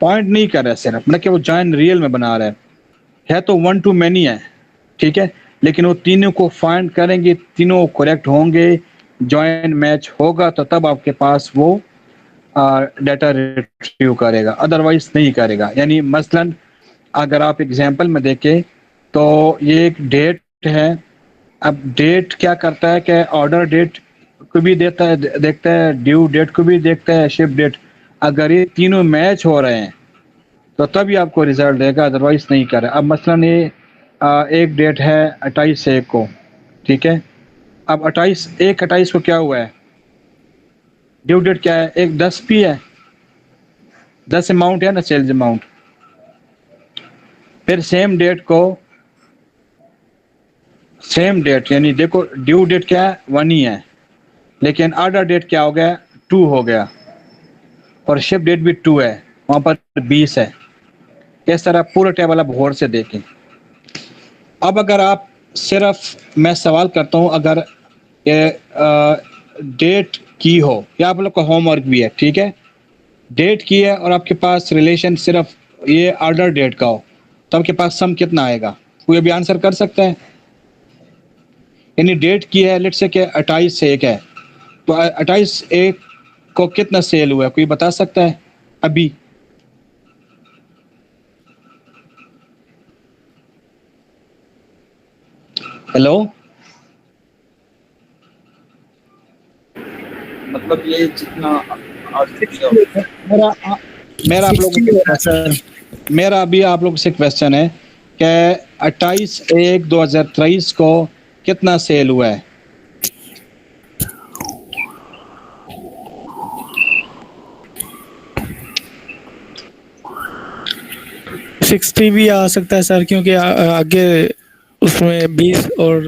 پوائنٹ نہیں کر رہا ہے صرف، نہ کہ وہ جوائن ریئل میں بنا رہا ہے تو 1 to many ہے، ٹھیک ہے، لیکن وہ تینوں کو فائنڈ کریں گے، تینوں کریکٹ ہوں گے، جوائن میچ ہوگا تو تب آپ کے پاس وہ ڈیٹا ریٹریو کرے گا، ادروائز نہیں کرے گا. یعنی مثلا اگر آپ ایگزامپل میں دیکھیں تو یہ ایک ڈیٹ ہے. اب ڈیٹ کیا کرتا ہے کہ آرڈر ڈیٹ کو بھی دیتا ہے، دیکھتا ہے، ڈیو ڈیٹ کو بھی دیکھتا ہے، شپ ڈیٹ. اگر یہ تینوں میچ ہو رہے ہیں تو تب ہی آپ کو ریزلٹ دے گا، ادروائز نہیں کرے. اب مثلا یہ ایک ڈیٹ ہے 28/1 کو، ٹھیک ہے. اب 28/1 کو کیا ہوا ہے، ڈیو ڈیٹ کیا ہے، ایک 10 پی ہے، 10 اماؤنٹ ہے نا، سیلز اماؤنٹ. پھر سیم ڈیٹ کو، سیم ڈیٹ یعنی دیکھو ڈیو ڈیٹ کیا ہے 1 ہی ہے، لیکن آرڈر ڈیٹ کیا ہو گیا 2 ہو گیا، اور شپ ڈیٹ بھی 2 ہے، وہاں پر 20 ہے. اس طرح پورا ٹیبل آپ غور سے دیکھیں. اب اگر آپ صرف، میں سوال کرتا ہوں، اگر ڈیٹ کی ہو، یا آپ لوگ کا ہوم ورک بھی ہے، ٹھیک ہے، ڈیٹ کی ہے اور آپ کے پاس ریلیشن صرف یہ آرڈر ڈیٹ کا ہو، تو آپ کے پاس سم کتنا آئے گا؟ کوئی بھی آنسر کر سکتا ہے؟ یعنی ڈیٹ کی ہے لیٹ سے کہ 28/1 ہے، تو 28/1 کو کتنا سیل ہوا ہے، کوئی بتا سکتا ہے ابھی؟ ہیلو، مطلب یہ جتنا میرا آپ لوگوں سے، میرا ابھی آپ لوگوں سے کویسچن ہے کہ 28/1/2023 کو کتنا سیل ہوا ہے؟ سکسٹی بھی آ سکتا ہے سر، کیونکہ آگے اس میں 20 اور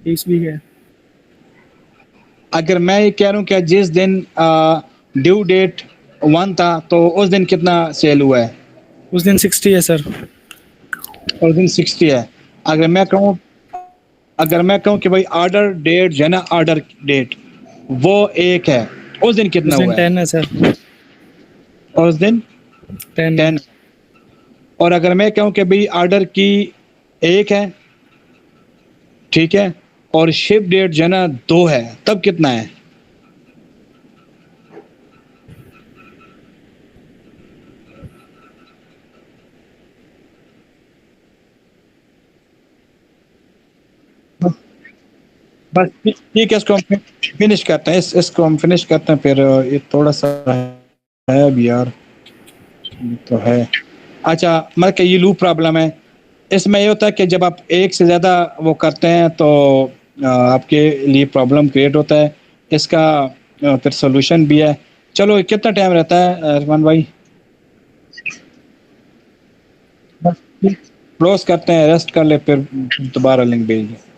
30 بھی ہے. اگر میں یہ کہہ رہا ہوں کہ جس دن ڈیو ڈیٹ 1 تھا تو اس دن کتنا سیل ہوا ہے؟ اس دن 60 ہے سر. اس دن 60 ہے. اگر میں کہوں کہ بھائی آرڈر ڈیٹ جو ہے نا، آرڈر ڈیٹ وہ 1 ہے، اس دن کتنا اس دن ہوا ہے؟ 10 ہے سر. اس دن 10. اور اگر میں کہوں کہ بھائی آرڈر کی 1 ہے، ٹھیک ہے، اور شپ ڈیٹ جو ہے نا 2 ہے، تب کتنا ہے؟ بس ٹھیک ہے، اس کو ہم فنش کرتے ہیں، اس کو ہم فنش کرتے ہیں. پھر یہ تھوڑا سا ہے اب یار، تو ہے. اچھا، مطلب کہ یہ لوپ پرابلم ہے. اس میں یہ ہوتا ہے کہ جب آپ ایک سے زیادہ وہ کرتے ہیں تو آپ کے لیے پرابلم کریٹ ہوتا ہے. اس کا پھر سولوشن بھی ہے. چلو، کتنا ٹائم رہتا ہے عثمان بھائی؟ کلوز کرتے ہیں، ریسٹ کر لے، پھر دوبارہ لنک بھیج دیں.